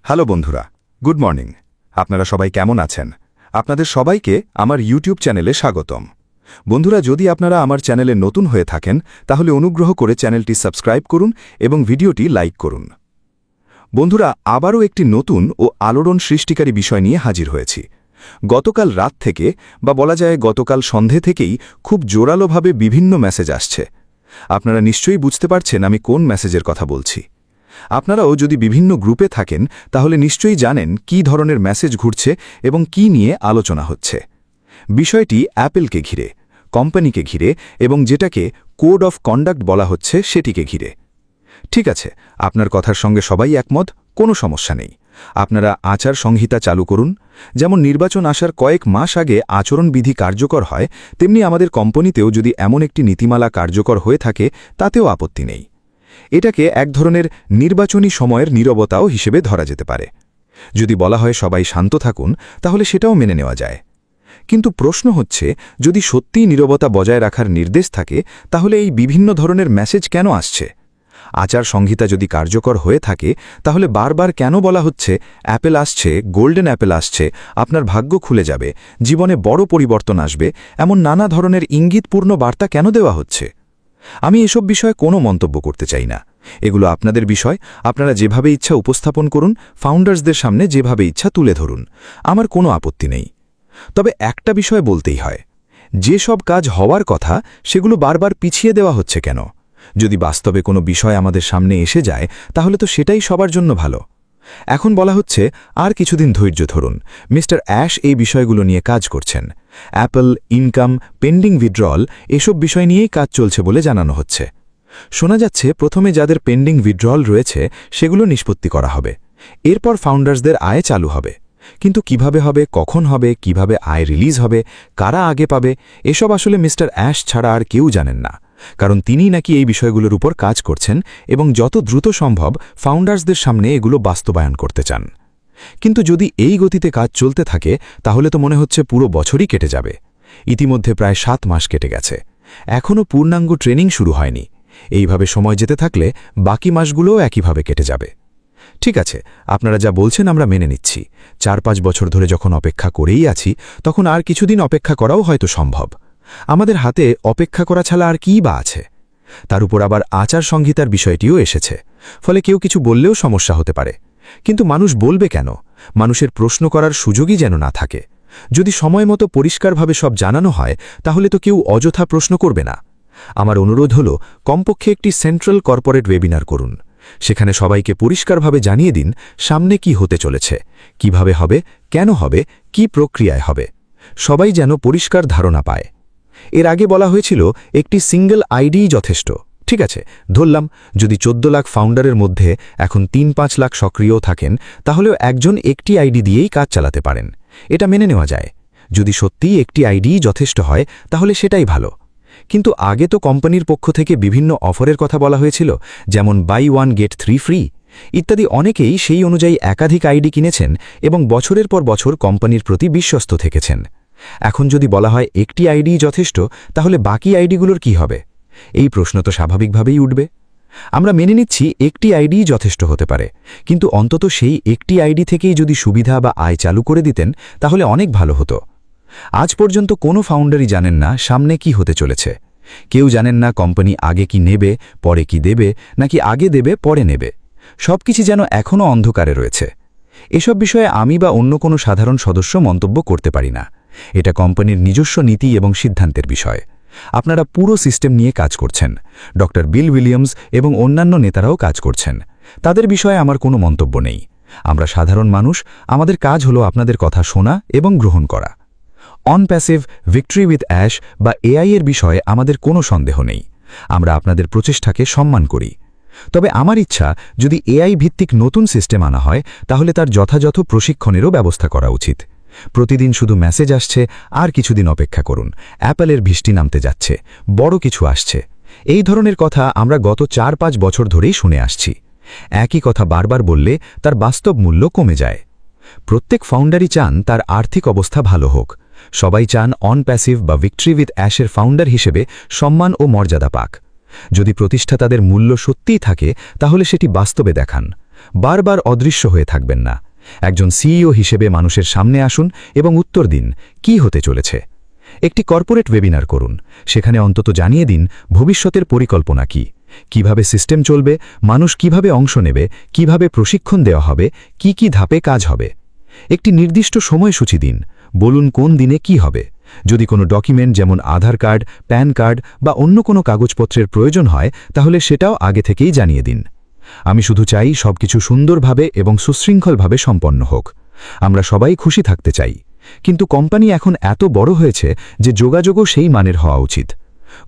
Hello বন্ধুরা, good morning. আপনারা সবাই কেমন আছেন? আপনাদের সবাইকে আমার ইউটিউব চ্যানেলে স্বাগতম। বন্ধুরা, যদি আপনারা আমার চ্যানেলে নতুন হয়ে থাকেন তাহলে অনুগ্রহ করে চ্যানেলটি সাবস্ক্রাইব করুন এবং ভিডিওটি লাইক করুন। বন্ধুরা, আবারও একটি নতুন ও আলোড়ন সৃষ্টিকারী বিষয় নিয়ে হাজির হয়েছি। গতকাল রাত থেকে বা বলা যায় গতকাল সন্ধে থেকেই খুব জোরালোভাবে বিভিন্ন মেসেজ আসছে। আপনারা নিশ্চয়ই বুঝতে পারছেন আমি কোন মেসেজের কথা বলছি। আপনারাও যদি বিভিন্ন গ্রুপে থাকেন তাহলে নিশ্চয়ই জানেন কী ধরনের মেসেজ ঘুরছে এবং কী নিয়ে আলোচনা হচ্ছে। বিষয়টি অ্যাপেলকে ঘিরে, কোম্পানিকে ঘিরে এবং যেটাকে কোড অফ কন্ডাক্ট বলা হচ্ছে সেটিকে ঘিরে। ঠিক আছে, আপনার কথার সঙ্গে সবাই একমত, কোনো সমস্যা নেই। আপনারা আচার সংহিতা চালু করুন। যেমন নির্বাচন আসার কয়েক মাস আগে আচরণবিধি কার্যকর হয়, তেমনি আমাদের কোম্পানিতেও যদি এমন একটি নীতিমালা কার্যকর হয়ে থাকে তাতেও আপত্তি নেই। এটাকে এক ধরনের নির্বাচনী সময়ের নীরবতাও হিসেবে ধরা যেতে পারে। যদি বলা হয় সবাই শান্ত থাকুন তাহলে সেটাও মেনে নেওয়া যায়। কিন্তু প্রশ্ন হচ্ছে, যদি সত্যিই নীরবতা বজায় রাখার নির্দেশ থাকে তাহলে এই বিভিন্ন ধরনের মেসেজ কেন আসছে? আচার সংহিতা যদি কার্যকর হয়ে থাকে তাহলে বারবার কেন বলা হচ্ছে অ্যাপেল আসছে, গোল্ডেন অ্যাপেল আসছে, আপনার ভাগ্য খুলে যাবে, জীবনে বড় পরিবর্তন আসবে, এমন নানা ধরনের ইঙ্গিতপূর্ণ বার্তা কেন দেওয়া হচ্ছে? আমি এসব বিষয়ে কোনো মন্তব্য করতে চাই না। এগুলো আপনাদের বিষয়, আপনারা যেভাবে ইচ্ছা উপস্থাপন করুন, ফাউন্ডার্সদের সামনে যেভাবে ইচ্ছা তুলে ধরুন, আমার কোনো আপত্তি নেই। তবে একটা বিষয় বলতেই হয়, যেসব কাজ হওয়ার কথা সেগুলো বারবার পিছিয়ে দেওয়া হচ্ছে কেন? যদি বাস্তবে কোনো বিষয় আমাদের সামনে এসে যায় তাহলে তো সেটাই সবার জন্য ভালো। এখন বলা হচ্ছে আর কিছুদিন ধৈর্য ধরুন, মিস্টার অ্যাশ এই বিষয়গুলো নিয়ে কাজ করছেন। অ্যাপল, ইনকাম, পেন্ডিং উইথড্রল এসব বিষয় নিয়েই কাজ চলছে বলে জানানো হচ্ছে। শোনা যাচ্ছে প্রথমে যাদের পেন্ডিং উইথড্রল রয়েছে সেগুলো নিষ্পত্তি করা হবে, এরপর ফাউন্ডার্সদের আয় চালু হবে। কিন্তু কিভাবে হবে, কখন হবে, কিভাবে আয় রিলিজ হবে, কারা আগে পাবে, এসব আসলে মিস্টার অ্যাশ ছাড়া আর কেউ জানেন না। কারণ তিনিই নাকি এই বিষয়গুলোর উপর কাজ করছেন এবং যত দ্রুত সম্ভব ফাউন্ডার্সদের সামনে এগুলো বাস্তবায়ন করতে চান। কিন্তু যদি এই গতিতে কাজ চলতে থাকে তাহলে তো মনে হচ্ছে পুরো বছরই কেটে যাবে। ইতিমধ্যে প্রায় 7 মাস কেটে গেছে, এখনও পূর্ণাঙ্গ ট্রেনিং শুরু হয়নি। এইভাবে সময় যেতে থাকলে বাকি মাসগুলোও একইভাবে কেটে যাবে। ঠিক আছে, আপনারা যা বলছেন আমরা মেনে নিচ্ছি। 4-5 বছর ধরে যখন অপেক্ষা করেই আছি তখন আর কিছুদিন অপেক্ষা করাও হয়তো সম্ভব। আমাদের হাতে অপেক্ষা করা ছাড়া আর কী বা আছে? তার উপর আবার আচার সংহিতার বিষয়টিও এসেছে, ফলে কেউ কিছু বললেও সমস্যা হতে পারে। কিন্তু মানুষ বলবে কেন? মানুষের প্রশ্ন করার সুযোগই যেন না থাকে। যদি সময় মতো পরিষ্কারভাবে সব জানানো হয় তাহলে তো কেউ অযথা প্রশ্ন করবে না। আমার অনুরোধ হল, কমপক্ষে একটি সেন্ট্রাল কর্পোরেট ওয়েবিনার করুন। সেখানে সবাইকে পরিষ্কারভাবে জানিয়ে দিন সামনে কি হতে চলেছে, কিভাবে হবে, কেন হবে, কি প্রক্রিয়ায় হবে। সবাই যেন পরিষ্কার ধারণা পায়। এর আগে বলা হয়েছিল একটি সিঙ্গল আইডিই যথেষ্ট। ঠিক আছে, ধরলাম যদি 14 লাখ ফাউন্ডারের মধ্যে এখন 3-5 লাখ সক্রিয় থাকেন তাহলেও একজন একটি আইডি দিয়েই কাজ চালাতে পারেন, এটা মেনে নেওয়া যায়। যদি সত্যিই একটি আইডিই যথেষ্ট হয় তাহলে সেটাই ভালো। কিন্তু আগে তো কোম্পানির পক্ষ থেকে বিভিন্ন অফারের কথা বলা হয়েছিল, যেমন বাই 1 গেট 3 ফ্রি ইত্যাদি। অনেকেই সেই অনুযায়ী একাধিক আইডি কিনেছেন এবং বছরের পর বছর কোম্পানির প্রতি বিশ্বস্ত থেকেছেন। এখন যদি বলা হয় একটি আইডি যথেষ্ট, তাহলে বাকি আইডিগুলোর কি হবে? এই প্রশ্ন তো স্বাভাবিকভাবেই উঠবে। আমরা মেনে নিচ্ছি একটি আইডি যথেষ্ট হতে পারে, কিন্তু অন্তত সেই একটি আইডি থেকেই যদি সুবিধা বা আয় চালু করে দিতেন তাহলে অনেক ভালো হতো। আজ পর্যন্ত কোনো ফাউন্ডারই জানেন না সামনে কি হতে চলেছে। কেউ জানেন না কোম্পানি আগে কি নেবে, পরে কি দেবে, নাকি আগে দেবে পরে নেবে। সবকিছু যেন এখনও অন্ধকারে রয়েছে। এসব বিষয়ে আমি বা অন্য কোনো সাধারণ সদস্য মন্তব্য করতে পারি না। এটা কোম্পানির নিজস্ব নীতি এবং সিদ্ধান্তের বিষয়। আপনারা পুরো সিস্টেম নিয়ে কাজ করছেন, ডক্টর বিল উইলিয়ামস এবং অন্যান্য নেতারাও কাজ করছেন। তাদের বিষয়ে আমার কোনো মন্তব্য নেই। আমরা সাধারণ মানুষ, আমাদের কাজ হলো আপনাদের কথা শোনা এবং গ্রহণ করা। On passive victory with ash বা এআই এর বিষয়ে আমাদের কোনো সন্দেহ নেই। আমরা আপনাদের প্রচেষ্টাকে সম্মান করি। তবে আমার ইচ্ছা, যদি এআই ভিত্তিক নতুন সিস্টেম আনা হয় তাহলে তার যথাযথ প্রশিক্ষণেরও ব্যবস্থা করা উচিত। প্রতিদিন শুধু মেসেজ আসছে আর কিছুদিন অপেক্ষা করুন, অ্যাপেলের বৃষ্টি নামতে যাচ্ছে, বড় কিছু আসছে, এই ধরনের কথা আমরা গত 4-5 বছর ধরেই শুনে আসছি। একই কথা বারবার বললে তার বাস্তব মূল্য কমে যায়। প্রত্যেক ফাউন্ডারই চান তার আর্থিক অবস্থা ভালো হোক। সবাই চান অন প্যাসিভ বা ভিক্টরি উইথ অ্যাশের ফাউন্ডার হিসেবে সম্মান ও মর্যাদা পাক। যদি প্রতিষ্ঠা তাদের মূল্য সত্যিই থাকে তাহলে সেটি বাস্তবে দেখান। বারবার অদৃশ্য হয়ে থাকবেন না। একজন সিইও হিসেবে মানুষের সামনে আসুন এবং উত্তর দিন কি হতে চলেছে। একটি কর্পোরেট ওয়েবিনার করুন, সেখানে অন্তত জানিয়ে দিন ভবিষ্যতের পরিকল্পনা কি, কিভাবে সিস্টেম চলবে, মানুষ কিভাবে অংশ নেবে, কিভাবে প্রশিক্ষণ দেওয়া হবে, কি কি ধাপে কাজ হবে। একটি নির্দিষ্ট সময়সূচি দিন, বলুন কোন দিনে কি হবে। যদি কোনো ডকুমেন্ট যেমন আধার কার্ড, প্যান কার্ড বা অন্য কোনো কাগজপত্রের প্রয়োজন হয় তাহলে সেটাও আগে থেকেই জানিয়ে দিন। আমি শুধু চাই সবকিছু সুন্দরভাবে এবং সুশৃঙ্খলভাবে সম্পন্ন হোক। আমরা সবাই খুশি থাকতে চাই, কিন্তু কোম্পানি এখন এত বড় হয়েছে যে যোগাযোগও সেই মানের হওয়া উচিত।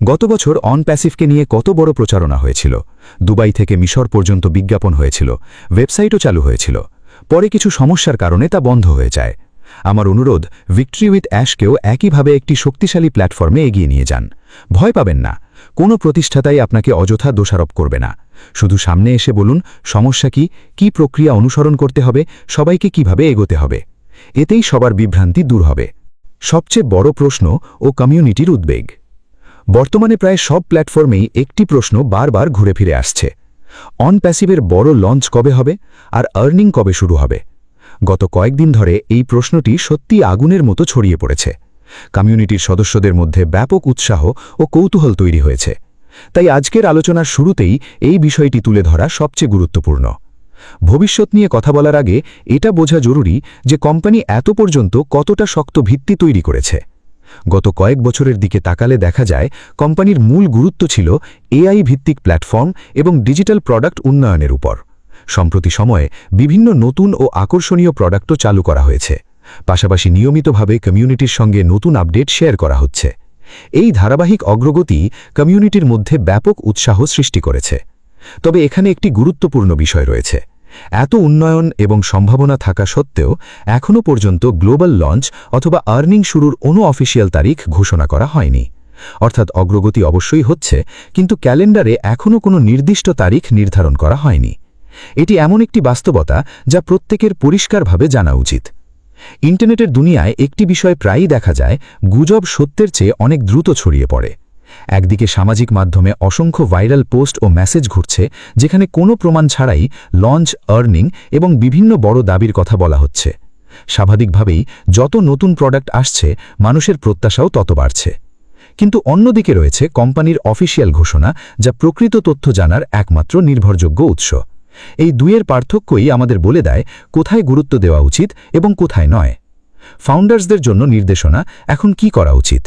গত বছর অনপ্যাসিভকে নিয়ে কত বড় প্রচারণা হয়েছিল। দুবাই থেকে মিশর পর্যন্ত বিজ্ঞাপন হয়েছিল, ওয়েবসাইটও চালু হয়েছিল। পরে কিছু সমস্যার কারণে তা বন্ধ হয়ে যায়। আমার অনুরোধ, ভিক্টরি উইথ অ্যাশকেও একইভাবে একটি শক্তিশালী প্ল্যাটফর্মে এগিয়ে নিয়ে যান। ভয় পাবেন না, কোনো প্রতিষ্ঠাতাই আপনাকে অযথা দোষারোপ করবে না। শুধু সামনে এসে বলুন সমস্যা কি প্রক্রিয়া অনুসরণ করতে হবে, সবাইকে কিভাবে এগোতে হবে। এতেই সবার বিভ্রান্তি দূর হবে। সবচেয়ে বড় প্রশ্ন ও কমিউনিটির উদ্বেগ। বর্তমানে প্রায় সব প্ল্যাটফর্মেই একটি প্রশ্ন বারবার ঘুরে ফিরে আসছে, অনপ্যাসিভের বড় লঞ্চ কবে হবে আর আর্নিং কবে শুরু হবে। গত কয়েকদিন ধরে এই প্রশ্নটি সত্যি আগুনের মতো ছড়িয়ে পড়েছে। কমিউনিটির সদস্যদের মধ্যে ব্যাপক উৎসাহ ও কৌতূহল তৈরি হয়েছে। তাই আজকের আলোচনার শুরুতেই এই বিষয়টি তুলে ধরা সবচেয়ে গুরুত্বপূর্ণ। ভবিষ্যৎ নিয়ে কথা বলার আগে এটা বোঝা জরুরি যে কোম্পানি এত পর্যন্ত কতটা শক্ত ভিত্তি তৈরি করেছে। গত কয়েক বছরের দিকে তাকালে দেখা যায় কোম্পানির মূল গুরুত্ব ছিল এআই ভিত্তিক প্ল্যাটফর্ম এবং ডিজিটাল প্রোডাক্ট উন্নয়নের উপর। সম্প্রতি সময়ে বিভিন্ন নতুন ও আকর্ষণীয় প্রোডাক্টও চালু করা হয়েছে। পাশাপাশি নিয়মিতভাবে কমিউনিটির সঙ্গে নতুন আপডেট শেয়ার করা হচ্ছে। এই ধারাবাহিক অগ্রগতি কমিউনিটির মধ্যে ব্যাপক উৎসাহ সৃষ্টি করেছে। তবে এখানে একটি গুরুত্বপূর্ণ বিষয় রয়েছে। এত উন্নয়ন এবং সম্ভাবনা থাকা সত্ত্বেও এখনও পর্যন্ত গ্লোবাল লঞ্চ অথবা আর্নিং শুরুর অফিসিয়াল তারিখ ঘোষণা করা হয়নি। অর্থাৎ অগ্রগতি অবশ্যই হচ্ছে, কিন্তু ক্যালেন্ডারে এখনও কোনো নির্দিষ্ট তারিখ নির্ধারণ করা হয়নি। এটি এমন একটি বাস্তবতা যা প্রত্যেকের পরিষ্কারভাবে জানা উচিত। ইন্টারনেটের দুনিয়ায় একটি বিষয় প্রায়ই দেখা যায়, গুজব সত্যের চেয়ে অনেক দ্রুত ছড়িয়ে পড়ে। একদিকে সামাজিক মাধ্যমে অসংখ্য ভাইরাল পোস্ট ও মেসেজ ঘুরছে যেখানে কোনো প্রমাণ ছাড়াই লঞ্চ, আর্নিং এবং বিভিন্ন বড় দাবির কথা বলা হচ্ছে। স্বাভাবিকভাবেই যত নতুন প্রোডাক্ট আসছে মানুষের প্রত্যাশাও তত বাড়ছে। কিন্তু অন্যদিকে রয়েছে কোম্পানির অফিসিয়াল ঘোষণা, যা প্রকৃত তথ্য জানার একমাত্র নির্ভরযোগ্য উৎস। এই দুইয়ের পার্থক্যই আমাদের বলে দেয় কোথায় গুরুত্ব দেওয়া উচিত এবং কোথায় নয়। ফাউন্ডার্সদের জন্য নির্দেশনা এখন কি করা উচিত।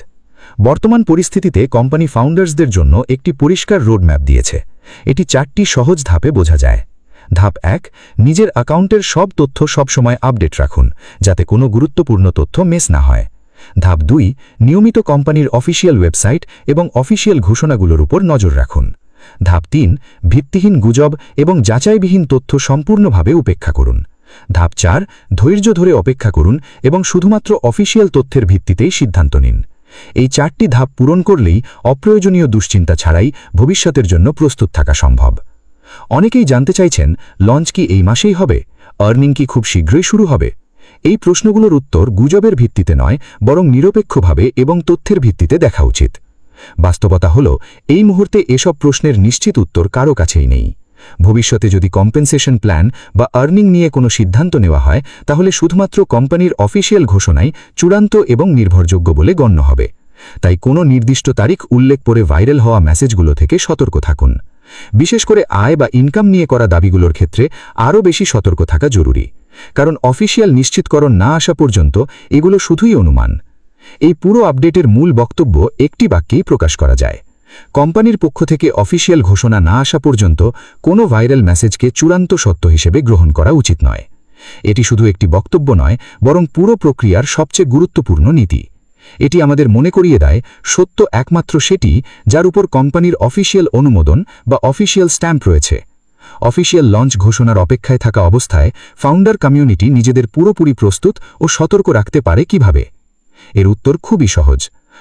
বর্তমান পরিস্থিতিতে কোম্পানি ফাউন্ডার্সদের জন্য একটি পরিষ্কার রোডম্যাপ দিয়েছে। এটি 4টি সহজ ধাপে বোঝা যায়। ধাপ 1, নিজের অ্যাকাউন্টের সব তথ্য সবসময় আপডেট রাখুন, যাতে কোনো গুরুত্বপূর্ণ তথ্য মিস না হয়। ধাপ 2, নিয়মিত কোম্পানির অফিসিয়াল ওয়েবসাইট এবং অফিসিয়াল ঘোষণাগুলোর উপর নজর রাখুন। ধাপ 3, ভিত্তিহীন গুজব এবং যাচাইবিহীন তথ্য সম্পূর্ণভাবে উপেক্ষা করুন। ধাপ 4, ধৈর্য ধরে অপেক্ষা করুন এবং শুধুমাত্র অফিসিয়াল তথ্যের ভিত্তিতেই সিদ্ধান্ত নিন। এই 4টি ধাপ পূরণ করলেই অপ্রয়োজনীয় দুশ্চিন্তা ছাড়াই ভবিষ্যতের জন্য প্রস্তুত থাকা সম্ভব। অনেকেই জানতে চাইছেন, লঞ্চ কি এই মাসেই হবে, আর্নিং কি খুব শীঘ্রই শুরু হবে। এই প্রশ্নগুলোর উত্তর গুজবের ভিত্তিতে নয়, বরং নিরপেক্ষভাবে এবং তথ্যের ভিত্তিতে দেখা উচিত। বাস্তবতা হল, এই মুহূর্তে এসব প্রশ্নের নিশ্চিত উত্তর কারো কাছেই নেই। ভবিষ্যতে যদি কম্পেনসেশন প্ল্যান বা আর্নিং নিয়ে কোনো সিদ্ধান্ত নেওয়া হয় তাহলে শুধুমাত্র কোম্পানির অফিসিয়াল ঘোষণাই চূড়ান্ত এবং নির্ভরযোগ্য বলে গণ্য হবে। তাই কোনো নির্দিষ্ট তারিখ উল্লেখ করে ভাইরাল হওয়া মেসেজগুলো থেকে সতর্ক থাকুন। বিশেষ করে আয় বা ইনকাম নিয়ে করা দাবিগুলোর ক্ষেত্রে আরও বেশি সতর্ক থাকা জরুরি, কারণ অফিসিয়াল নিশ্চিতকরণ না আসা পর্যন্ত এগুলো শুধুই অনুমান। এই পুরো আপডেটের মূল বক্তব্য একটি বাক্যেই প্রকাশ করা যায়, কোম্পানির পক্ষ থেকে অফিসিয়াল ঘোষণা না আসা পর্যন্ত কোনো ভাইরাল মেসেজকে চূড়ান্ত সত্য হিসেবে গ্রহণ করা উচিত নয়। এটি শুধু একটি বক্তব্য নয়, বরং পুরো প্রক্রিয়ার সবচেয়ে গুরুত্বপূর্ণ নীতি। এটি আমাদের মনে করিয়ে দেয়, সত্য একমাত্র সেটি যার উপর কোম্পানির অফিসিয়াল অনুমোদন বা অফিসিয়াল স্ট্যাম্প রয়েছে। অফিসিয়াল লঞ্চ ঘোষণার অপেক্ষায় থাকা অবস্থায় ফাউন্ডার কমিউনিটি নিজেদের পুরোপুরি প্রস্তুত ও সতর্ক রাখতে পারে কিভাবে। এর উত্তর খুবই সহজ,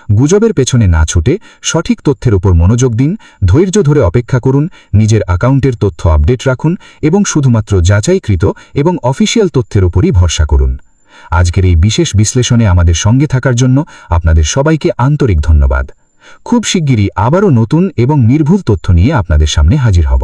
গুজবের পেছনে না ছুটে সঠিক তথ্যের উপর মনোযোগ দিন, ধৈর্য ধরে অপেক্ষা করুন, নিজের অ্যাকাউন্টের তথ্য আপডেট রাখুন এবং শুধুমাত্র যাচাইকৃত এবং অফিসিয়াল তথ্যের উপরই ভরসা করুন। আজকের এই বিশেষ বিশ্লেষণে আমাদের সঙ্গে থাকার জন্য আপনাদের সবাইকে আন্তরিক ধন্যবাদ। খুব শিগগিরই আবারও নতুন এবং নির্ভুল তথ্য নিয়ে আপনাদের সামনে হাজির হব।